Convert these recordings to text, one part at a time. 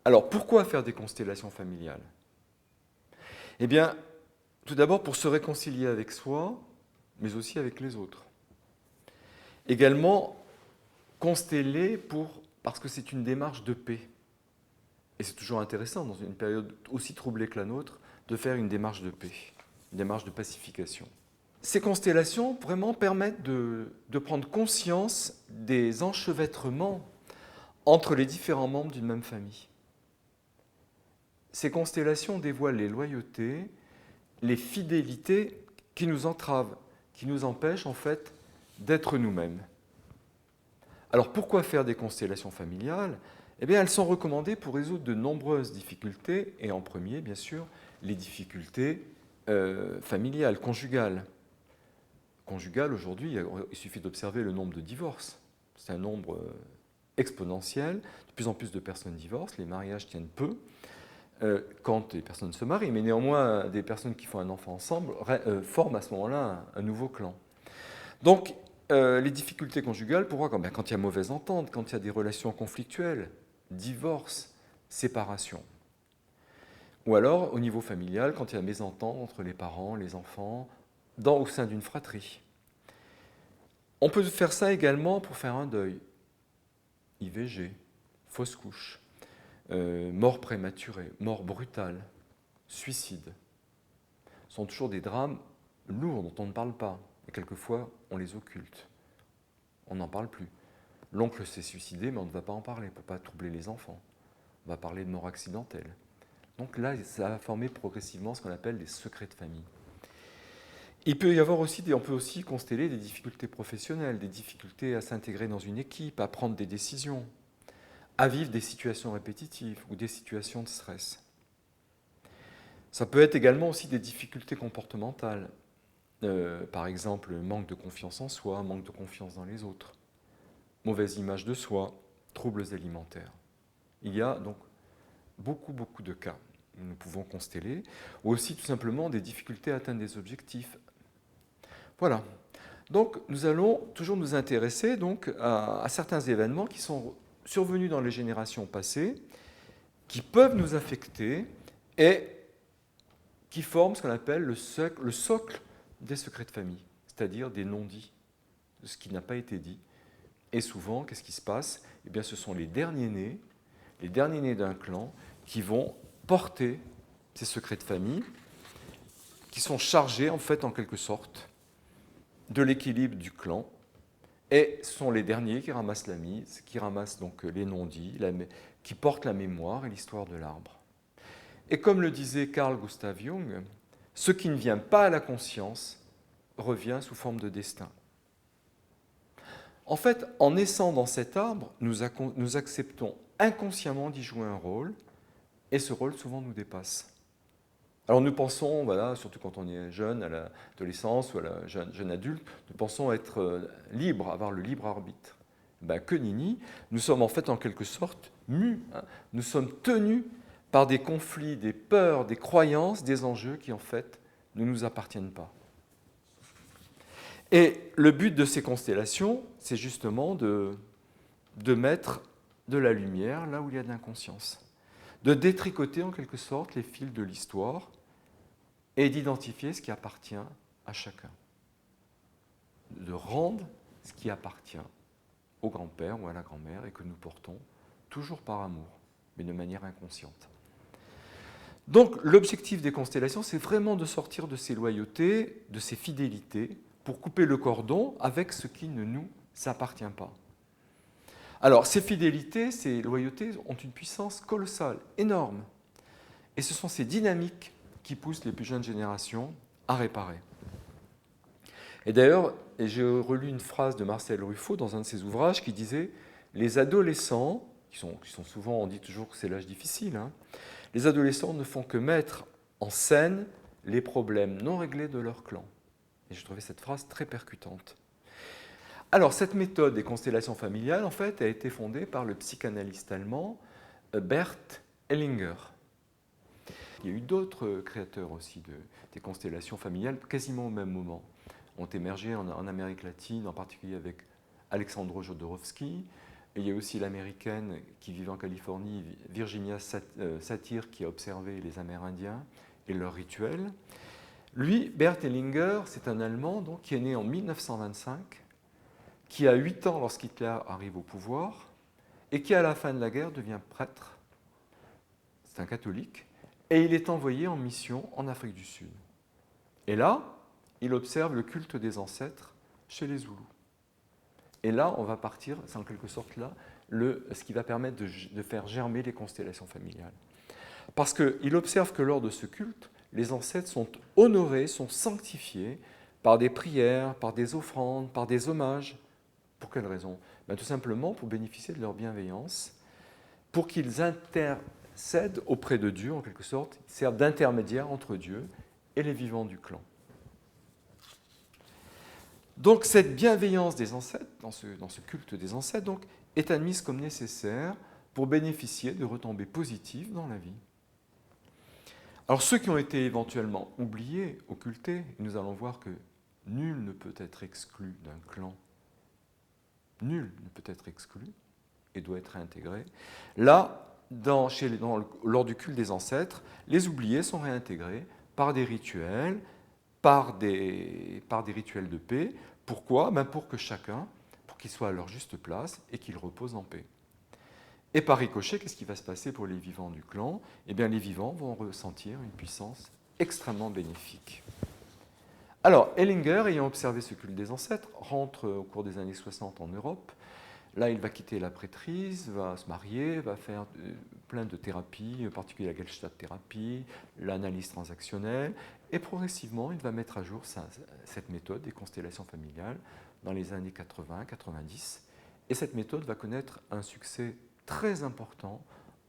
Alors, pourquoi faire des constellations familiales? Eh bien, tout d'abord pour se réconcilier avec soi, mais aussi avec les autres. Également, consteller parce que c'est une démarche de paix. Et c'est toujours intéressant, dans une période aussi troublée que la nôtre, de faire une démarche de paix, une démarche de pacification. Ces constellations vraiment permettent de prendre conscience des enchevêtrements entre les différents membres d'une même famille. Ces constellations dévoilent les loyautés, les fidélités qui nous entravent, qui nous empêchent en fait d'être nous-mêmes. Alors pourquoi faire des constellations familiales? Eh bien, elles sont recommandées pour résoudre de nombreuses difficultés, et en premier, bien sûr, les difficultés familiales, conjugales. Conjugales, aujourd'hui, il suffit d'observer le nombre de divorces. C'est un nombre exponentiel. De plus en plus de personnes divorcent, les mariages tiennent peu quand les personnes se marient, mais néanmoins, des personnes qui font un enfant ensemble forment à ce moment-là un nouveau clan. Donc, les difficultés conjugales, pourquoi? Quand il y a mauvaise entente, quand il y a des relations conflictuelles, divorce, séparation. Ou alors, au niveau familial, quand il y a mésentente entre les parents, les enfants, au sein d'une fratrie. On peut faire ça également pour faire un deuil. IVG, fausse couche, mort prématurée, mort brutale, suicide. Ce sont toujours des drames lourds dont on ne parle pas. Et quelquefois, on les occulte. On n'en parle plus. L'oncle s'est suicidé, mais on ne va pas en parler pour ne pas troubler les enfants. On va parler de mort accidentelle. Donc là, ça va former progressivement ce qu'on appelle des secrets de famille. Il peut y avoir aussi, on peut aussi consteller des difficultés professionnelles, des difficultés à s'intégrer dans une équipe, à prendre des décisions, à vivre des situations répétitives ou des situations de stress. Ça peut être également aussi des difficultés comportementales, par exemple manque de confiance en soi, manque de confiance dans les autres, mauvaise image de soi, troubles alimentaires. Il y a donc beaucoup de cas que nous pouvons consteller, ou aussi tout simplement des difficultés à atteindre des objectifs. Voilà. Donc nous allons toujours nous intéresser donc, à certains événements qui sont survenus dans les générations passées, qui peuvent nous affecter et qui forment ce qu'on appelle le socle des secrets de famille, c'est-à-dire des non-dits, de ce qui n'a pas été dit. Et souvent, qu'est-ce qui se passe? Eh bien, ce sont les derniers nés d'un clan, qui vont porter ces secrets de famille, qui sont chargés, en fait, en quelque sorte, de l'équilibre du clan. Et ce sont les derniers qui ramassent la mise, qui ramassent donc les non-dits, qui portent la mémoire et l'histoire de l'arbre. Et comme le disait Carl Gustav Jung, ce qui ne vient pas à la conscience revient sous forme de destin. En fait, en naissant dans cet arbre, nous acceptons inconsciemment d'y jouer un rôle, et ce rôle souvent nous dépasse. Alors nous pensons, voilà, surtout quand on est jeune, à l'adolescence ou à la jeune adulte, nous pensons être libres, avoir le libre arbitre. Que nenni, nous sommes en fait en quelque sorte mus, nous sommes tenus par des conflits, des peurs, des croyances, des enjeux qui en fait ne nous appartiennent pas. Et le but de ces constellations, c'est justement de mettre de la lumière là où il y a de l'inconscience, de détricoter en quelque sorte les fils de l'histoire et d'identifier ce qui appartient à chacun, de rendre ce qui appartient au grand-père ou à la grand-mère et que nous portons toujours par amour, mais de manière inconsciente. Donc l'objectif des constellations, c'est vraiment de sortir de ces loyautés, de ces fidélités, pour couper le cordon avec ce qui ne nous appartient pas. Alors ces fidélités, ces loyautés ont une puissance colossale, énorme. Et ce sont ces dynamiques qui poussent les plus jeunes générations à réparer. Et d'ailleurs, j'ai relu une phrase de Marcel Ruffo dans un de ses ouvrages qui disait « Les adolescents, qui sont souvent, on dit toujours que c'est l'âge difficile, les adolescents ne font que mettre en scène les problèmes non réglés de leur clan. » Et je trouvais cette phrase très percutante. Alors, cette méthode des constellations familiales, en fait, a été fondée par le psychanalyste allemand Bert Hellinger. Il y a eu d'autres créateurs aussi des constellations familiales, quasiment au même moment, ont émergé en Amérique latine, en particulier avec Alexandre Jodorowsky, il y a aussi l'américaine qui vivait en Californie, Virginia Satir, qui a observé les Amérindiens et leurs rituels. Lui, Bert Hellinger, c'est un Allemand donc, qui est né en 1925, qui a 8 ans lorsqu'Hitler arrive au pouvoir, et qui, à la fin de la guerre, devient prêtre. C'est un catholique, et il est envoyé en mission en Afrique du Sud. Et là, il observe le culte des ancêtres chez les Zoulous. Et là, on va partir, c'est en quelque sorte là, ce qui va permettre de faire germer les constellations familiales. Parce qu'il observe que lors de ce culte, les ancêtres sont honorés, sont sanctifiés par des prières, par des offrandes, par des hommages. Pour quelle raison? Tout simplement pour bénéficier de leur bienveillance, pour qu'ils intercèdent auprès de Dieu, en quelque sorte, ils servent d'intermédiaire entre Dieu et les vivants du clan. Donc cette bienveillance des ancêtres, dans ce culte des ancêtres, donc, est admise comme nécessaire pour bénéficier de retombées positives dans la vie. Alors ceux qui ont été éventuellement oubliés, occultés, nous allons voir que nul ne peut être exclu d'un clan. Nul ne peut être exclu et doit être réintégré. Là, lors du culte des ancêtres, les oubliés sont réintégrés par des rituels, par des rituels de paix. Pourquoi? Pour que chacun, pour qu'il soit à leur juste place et qu'il repose en paix. Et par ricochet, qu'est-ce qui va se passer pour les vivants du clan? Eh bien, les vivants vont ressentir une puissance extrêmement bénéfique. Alors, Hellinger, ayant observé ce culte des ancêtres, rentre au cours des années 60 en Europe. Là, il va quitter la prêtrise, va se marier, va faire plein de thérapies, en particulier la Gestalt-thérapie, l'analyse transactionnelle, et progressivement, il va mettre à jour cette méthode des constellations familiales dans les années 80-90. Et cette méthode va connaître un succès très important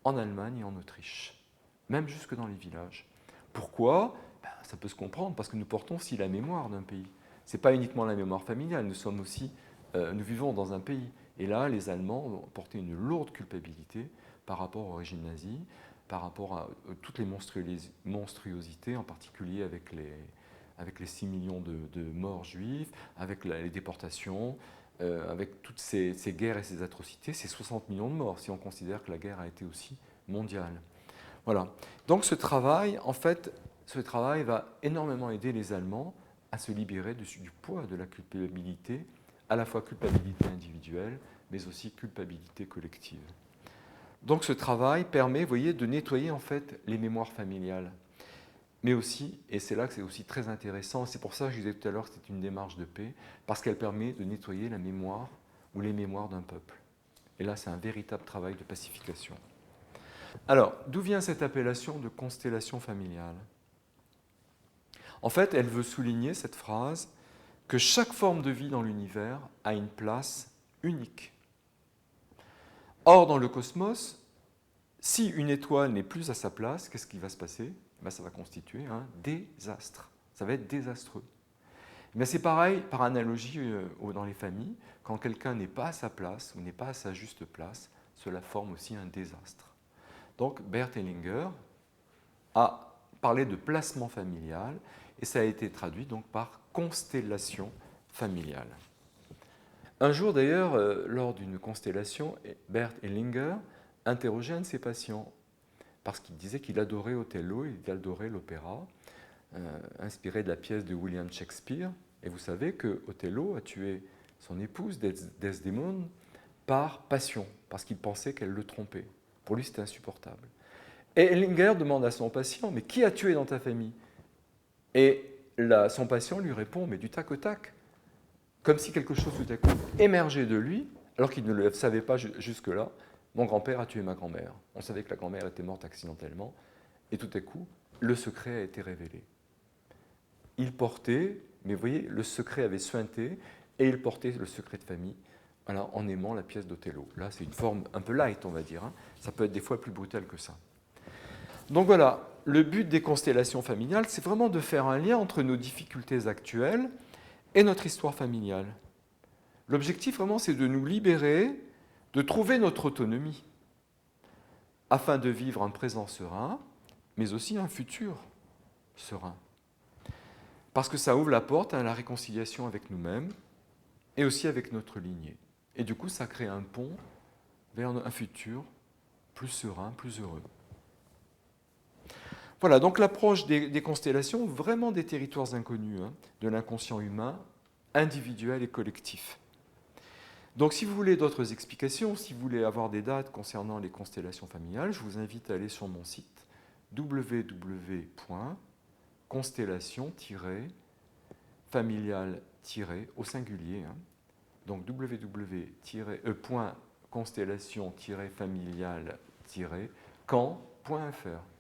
en Allemagne et en Autriche, même jusque dans les villages. Pourquoi? Ça peut se comprendre, parce que nous portons aussi la mémoire d'un pays. Ce n'est pas uniquement la mémoire familiale, nous vivons dans un pays. Et là, les Allemands ont porté une lourde culpabilité par rapport au régime nazi, par rapport à toutes les monstruosités, en particulier avec les 6 millions de morts juifs, avec les déportations, avec toutes ces guerres et ces atrocités, c'est 60 millions de morts, si on considère que la guerre a été aussi mondiale. Voilà. Donc ce travail va énormément aider les Allemands à se libérer du poids de la culpabilité, à la fois culpabilité individuelle, mais aussi culpabilité collective. Donc ce travail permet, vous voyez, de nettoyer en fait les mémoires familiales. Mais aussi, et c'est là que c'est aussi très intéressant, c'est pour ça que je disais tout à l'heure que c'est une démarche de paix, parce qu'elle permet de nettoyer la mémoire ou les mémoires d'un peuple. Et là, c'est un véritable travail de pacification. Alors, d'où vient cette appellation de constellation familiale? En fait, elle veut souligner cette phrase que chaque forme de vie dans l'univers a une place unique. Or, dans le cosmos, si une étoile n'est plus à sa place, qu'est-ce qui va se passer? Ça va constituer un désastre. Ça va être désastreux. Mais c'est pareil, par analogie dans les familles, quand quelqu'un n'est pas à sa place ou n'est pas à sa juste place, cela forme aussi un désastre. Donc Bert Hellinger a parlé de placement familial et ça a été traduit donc par constellation familiale. Un jour d'ailleurs, lors d'une constellation, Bert Hellinger interrogeait un de ses patients parce qu'il disait qu'il adorait Othello, il adorait l'opéra, inspiré de la pièce de William Shakespeare. Et vous savez que Othello a tué son épouse Desdémone par passion, parce qu'il pensait qu'elle le trompait. Pour lui, c'était insupportable. Et Hellinger demande à son patient, mais qui a tué dans ta famille? Et son patient lui répond, mais du tac au tac, comme si quelque chose tout à coup émergeait de lui, alors qu'il ne le savait pas jusque-là. Mon grand-père a tué ma grand-mère. On savait que la grand-mère était morte accidentellement, et tout à coup, le secret a été révélé. Il portait, mais vous voyez, le secret avait suinté, et il portait le secret de famille, voilà, en aimant la pièce d'Othello. Là, c'est une forme un peu light, on va dire. Ça peut être des fois plus brutal que ça. Donc voilà, le but des constellations familiales, c'est vraiment de faire un lien entre nos difficultés actuelles et notre histoire familiale. L'objectif, vraiment, c'est de nous libérer, de trouver notre autonomie, afin de vivre un présent serein, mais aussi un futur serein. Parce que ça ouvre la porte à la réconciliation avec nous-mêmes et aussi avec notre lignée. Et du coup, ça crée un pont vers un futur plus serein, plus heureux. Voilà, donc l'approche des constellations, vraiment des territoires inconnus, hein, de l'inconscient humain, individuel et collectif. Donc si vous voulez d'autres explications, si vous voulez avoir des dates concernant les constellations familiales, je vous invite à aller sur mon site www.constellation-familiale- au singulier, hein, donc www.constellation-familiale-camp.fr.